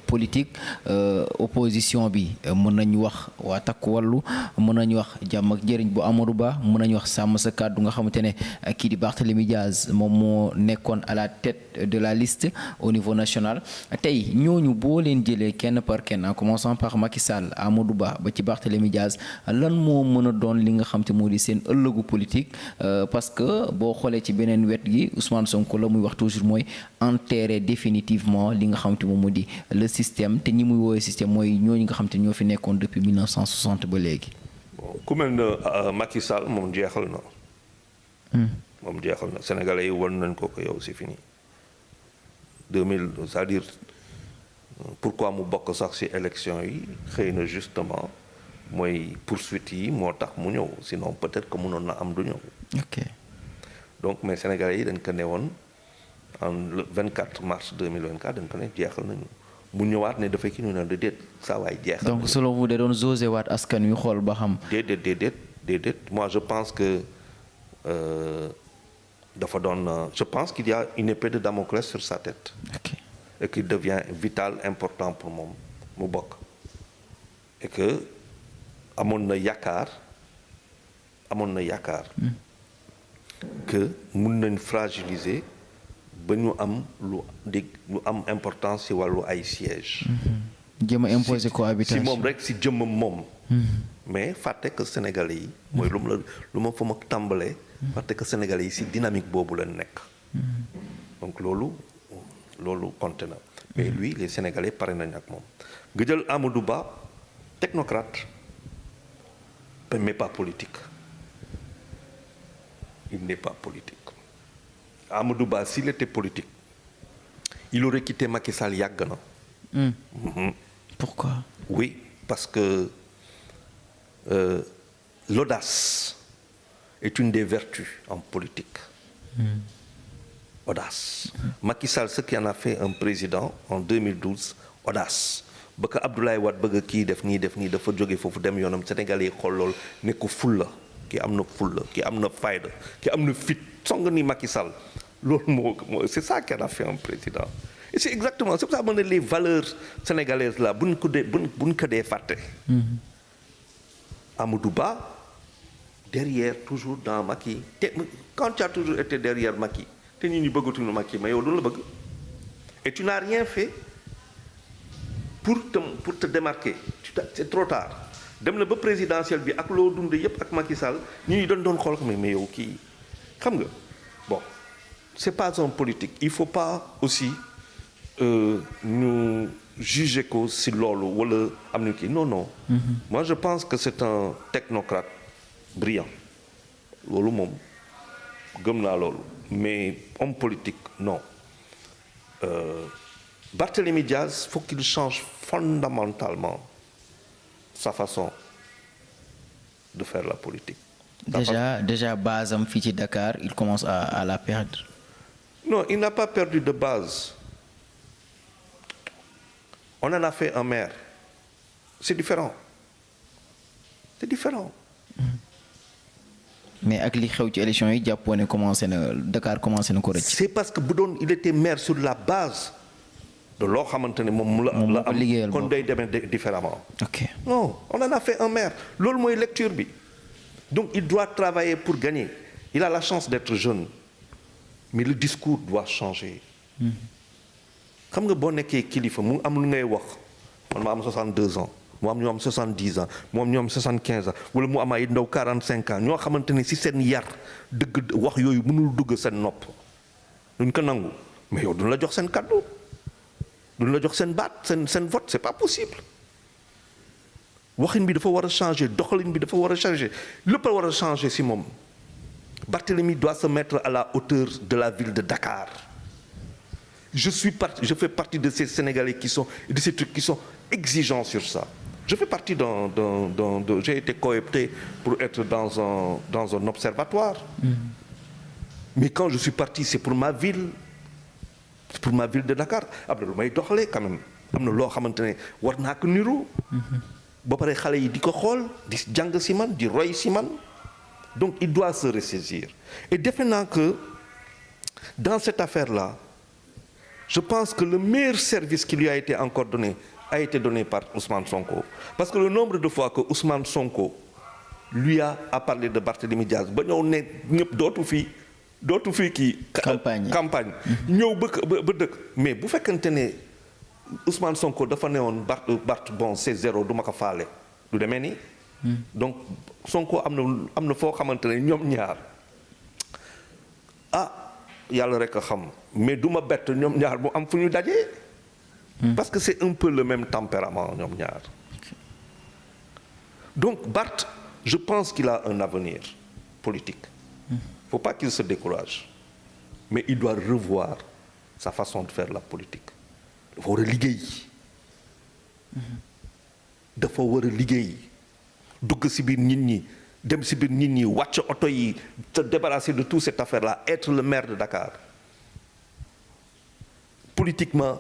politique opposition bi mën nañu wax waa Takku Wallu mën nañu wax Jàmm ak Njëriñ bu Amadou Ba mën nañu wax Sàmm Sa Kàddu nga xamante ne kii di Barthélémy Diaz moom moo nekkoon à la tête de la liste au niveau national tey ñooñu boo leen jëlee kenn par kenn en commençant par Macky Sall Amadou Ba ba ci Barthélémy Diaz lan moo mën a doon li nga xam te moo di seen ëllëgu politique parce que boo xoolee ci beneen wet gi Ousmane Sonko la muy wax toujours mooy enterrer définitivement li nga xam te moom moo di le système te ñi muy woowee système mooy ñooñu nga xam te ñoo fi nekkoon depuis 1960 ba léegi. bon ku mel ne Macky Sall moom jeexal na. moom jeexal na Sénégalais yi won nañ ko yow c'est fini 2000 c'est-à-dire pourquoi mu bokk sax ci élection yi xëy na justement mooy poursuite yi moo tax mu ñëw sinon peut-être que mënoon na am du ñëw. ok donc mais Sénégalais yi dañ ko ne woon en le 24 mars 2024 dañ ko ne jeexal nañu mu ñëwaat ne dafay kii ñu ne déedéet saa waay jeexal. donc selon vous da doon osé waat askan wi xool ba xam. déedéet moi je pense que dafa doon je pense qu'il y a une épée de Damoclès sur sa tête. ok et qu'il devient vital important pour moom mu bokk et que amoon na yaakaar que mun nañ fragiliser ba ñu am lu am importance ci wàllu ay sièges. jéem a imposer cohabitation si moom rek si jëmmam moom. mais fàtte que Sénégalais yi. mooy lu ma fa ma tàmbalee. fàtte que Sénégalais yi si dynamique boobu la nekk. donc loolu compte na. mais lui les Sénégalais pare nañ ak moom nga jël Amadou Ba technocrate mais pas politique. il n'est pas politique. Amadou Ba s'il était politique il aurait quitté Macky Sall yàgg na. Pourquoi? Oui, parce que l'audace est une des vertus en politique. Audace. Macky Sall, ce qui en a fait un président en 2012, audace. ba ko Abdoulaye Wade bëgg kii def nii dafa jóge foofu dem yoonam Sénégalais yi xool lool ne ko fulla ki am na fulla ki am na fayda ki am na fit song ni Macky Sall loolu moo c'est ça qui en a fait un président. Et c'est exactement c'est pour ça que les valeurs sénégalaises là buñ ko dee fàtte. Amadou Ba derrière toujours dans Macky te quand tu as toujours été derrière Macky te nit ñi bëggatuñu Macky mais yow du la bëgg et tu n'as rien fait pour te démarquer c'est trop tard dem na ba présidentielle bi ak loo dund yépp ak Macky Sall ñi doon xool xam mais yow kii xam nga bon c'est pas un politique il faut pas aussi ñu juger ko si loolu wala am na kii non. Moi je pense que c'est un technocrate brillant loolu moom gëm naa loolu mais homme politique non. Barthélémy Diaz faut qu'il change fondamentalement sa façon de faire la politique. Déjà base am fii ci Dakar il commence à la perdre. Non, il n'a pas perdu de base. On en a fait un maire. C'est différent. Mais ak li xew ci élection yi jàppoo ne commencé na Dakar commencé na ko rëcc. C'est parce que bu doon il était maire sur la base de loo xamante ne moom la am kon day demee différemment. Ok. Non, on en a fait un maire. Loolu mooy lecture bi. Donc il doit travailler pour gagner. Il a la chance d'être jeune. Mais le discours doit changer. Xam nga boo nekkee kilifa mu am lu ngay wax man ma am 62 ans mu am ñu am 70 ans mu am ñu am 75 ans wala mu am ay ndaw 45 ans ñoo xamante ne si seen yar dëgg wax yooyu mënul dugg seen nopp duñ ko nangu mais yow duñ la jox seen kàddu duñ la jox seen baat seen vote c'est pas possible. waxin bi dafa war a changer doxalin bi dafa war a changer lépp a war a changer si moom. Barthélémy doit se mettre à la hauteur de la ville de Dakar. Je fais partie de ces Sénégalais de ces trucs qui sont exigeants sur ça. Je fais partie j'ai été coopté pour être dans un observatoire. Mais quand je suis parti, c'est pour ma ville de Dakar. Après, lu may doxalee quand même am na loo xamante ne war naa ko niru. ba pare xale yi di ko xool di jàng si man di roy si man. Donc il doit se ressaisir. Et defe naa que dans cette affaire-là je pense que le meilleur service qui lui a été encore donné a été donné par Ousmane Sonko. Parce que le nombre de fois que Ousmane Sonko lui a parlé de Barthélémy Diaz ba ñëw ne ñëpp dootu fii kii campagne ñëw ba dëkk mais bu fekkante ne Ousmane Sonko dafa newoon Bart bon c'est zéro du ma ko faale du demee nii donc Sonko am na foo xamante ne ñoom ñaar yàlla rek a xam mais du ma bett ñoom ñaar bu am fu ñu dajee parce que c'est un peu le même tempérament ñoom ñaar donc Bart je pense qu'il a un avenir politique faut pas qu'il se décourage mais il doit revoir sa façon de faire la politique dafa war a liggéey dafa war a liggéey dugg ci biir nit ñi dem ci biir nit ñi wàcc oto yi se débarrasser de toute cette affaire-là être le maire de Dakar politiquement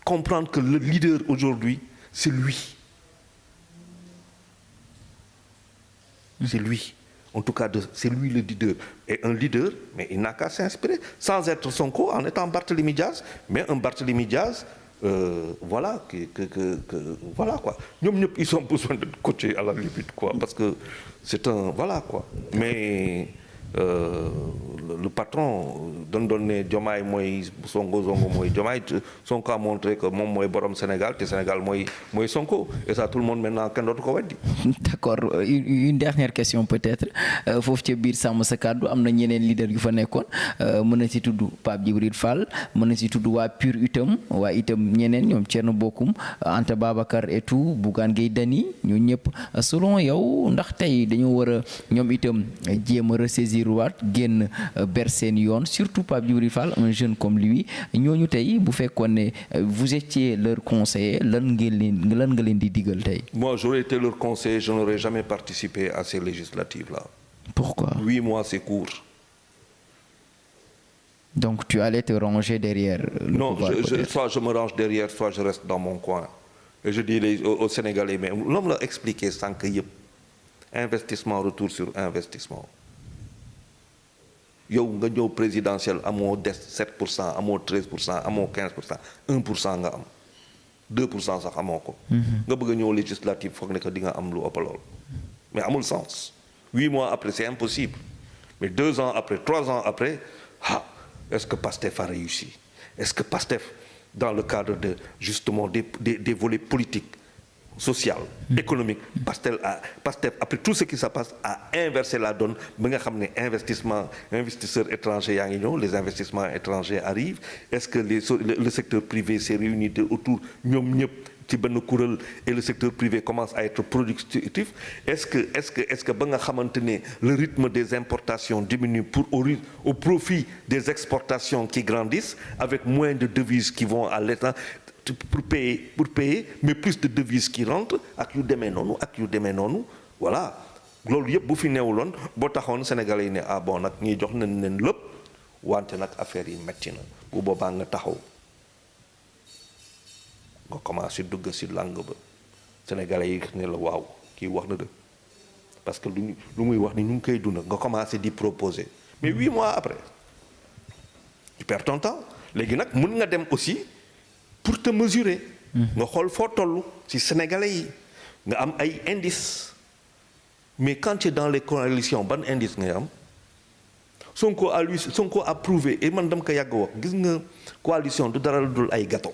comprendre que le leader aujourd'hui c'est lui en tout cas c'est lui le leader et un leader mais il n'a qu'à s'inspirer sans être Sonko en étant Barthélémy Diaz mais un Barthélémy Diaz voilà voilà quoi ñoom ñëpp ils ont besoin de coacher à la limite quoi parce que c'est un voilà quoi mais le patron doon ne Diomaye mooy Sonko mooy Diomaye Sonko a montré que moom mooy borom Sénégal te Sénégal mooy Sonko et ça tout le monde maintenant kenn dootu ko weddi. D'accord une dernière question peut-être foofu ca biir sàmm sa kàddu am na ñeneen leader yu fa nekkoon mën na ci tudd Pape Djibril Fall mën na ci tudd waa PUR itam waa itam ñeneen ñoom Thierno Bocoum Anta Babacar et tout Bougane Gueye Dany ñoo ñëpp selon yow ndax tey dañoo war a ñoom itam jéem a ressaisir waat génn ber seen yoon surtout Pape Djibril Fall un jeune comme lui ñooñu tey bu fekkoon ne vous étiez leur conseiller lan nga leen di digal tey. Moi j'aurais été leur conseiller je n'aurais jamais participé à ces législatives-là. Pourquoi? 8 mois c'est court. Donc tu allais te ranger derrière le pouvoir, soit je me range derrière soit je reste dans mon coin et je dis aux Sénégalais mais l'homme l'a expliqué sànq yëpp investissement retour sur investissement. yow nga ñëw présidentiel amoo des 7% amoo 13% amoo 15% 1% nga am 2% sax amoo ko. nga bëgg a ñëw législative foog ne que di nga am lu ëpp lool. mais amul sens 8 mois après c'est impossible mais 2 ans après 3 ans après est-ce que Pastef a réussi est-ce que Pastef dans le cadre de justement des volets politiques social, économique, Pastef après tout ce qui se passe a inversé la donne ba nga xam ne investisseurs étrangers yaa ngi ñëw les investissements étrangers arrivent est-ce que le secteur privé s'est réuni autour ñoom ñëpp ci benn kuréel et le secteur privé commence à être productif est-ce que ba nga xamante ne le rythme des importations diminue au profit des exportations qui grandissent avec moins de devises qui vont à l'état pour payer mais plus de devises qui rentrent ak yu demee noonu voilà loolu yëpp bu fi neewuloon boo taxoon Sénégalais yi ne bon nag ñuy jox nañ leen lépp wante nag affaire yi metti na bu boobaa nga taxaw nga commencé dugg ci langue ba Sénégalais yi ne la waaw kii wax na dëgg parce que lu muy wax ni ñu ngi koy dund nga commencé di proposer mais 8 mois après tu perds ton temps léegi nag mën nga dem aussi pour te mesurer nga xool foo toll ci Sénégalais yi nga am ay indices mais quand tu es dans les coalitions ban indice ngay am Sonko a prouvé et man dama ko yàgg wax gis nga coalition du dara dul ay gâteau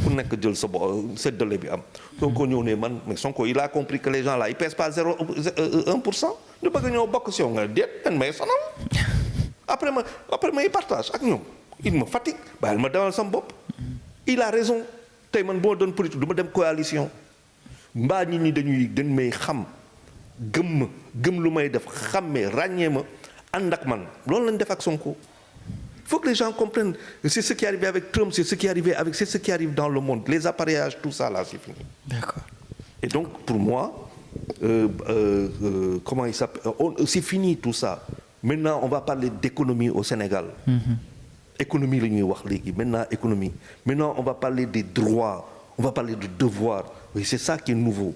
ku nekk jël sa séddale bi am Sonko ñëw ne man mais Sonko il a compris que les gens là ils pèsent pas 1%. ñu bëgg ñëw bokk si yow nga déet dañ may sonal après may partage ak ñoom il me fatigue bàyyil ma demal sama bopp. Il a raison tey man boo doon politique du ma dem coalition mbaa nit ñi dañ may xam gëm lu may def xàmmee ràññee ma ànd ak man loolu lañ def ak Sonko. Il faut que les gens comprennent c'est ce qui est arrivé avec Trump c'est ce qui arrive dans le monde les appareillages tout ça là c'est fini. D'accord. Et donc pour moi comment il s'appelle c'est fini tout ça maintenant on va parler d'économie au Sénégal. Économie la ñuy wax léegi maintenant économie maintenant on va parler des droits on va parler de devoirs oui c'est ça qui est nouveau